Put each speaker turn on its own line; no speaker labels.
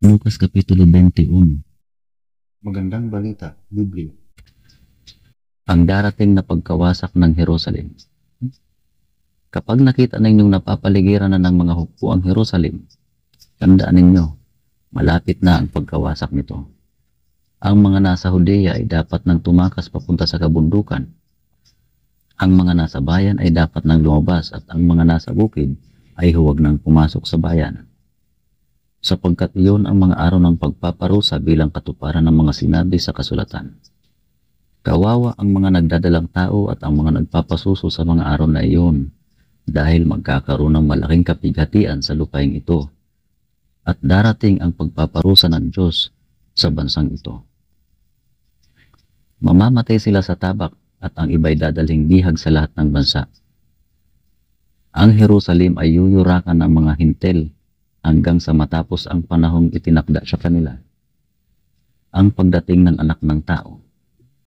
Lucas Kapitulo 21.
Magandang balita, Biblia.
Ang darating na pagkawasak ng Jerusalem. Kapag nakita ninyong napapaligiran na ng mga hukbo ang Jerusalem, tandaan ninyo, malapit na ang pagkawasak nito. Ang mga nasa Judea ay dapat nang tumakas papunta sa kabundukan. Ang mga nasa bayan ay dapat nang lumabas at ang mga nasa bukid ay huwag nang pumasok sa bayan. Sapagkat iyon ang mga araw ng pagpaparusa bilang katuparan ng mga sinabi sa kasulatan. Kawawa ang mga nagdadalang tao at ang mga nagpapasuso sa mga araw na iyon, dahil magkakaroon ng malaking kapighatian sa lupaing ito, at darating ang pagpaparusa ng Diyos sa bansang ito. Mamamatay sila sa tabak at ang iba'y dadalhing bihag sa lahat ng bansa. Ang Jerusalem ay yuyurakan ng mga hintel hanggang sa matapos ang panahong itinakda sa kanila, ang pagdating ng Anak ng Tao.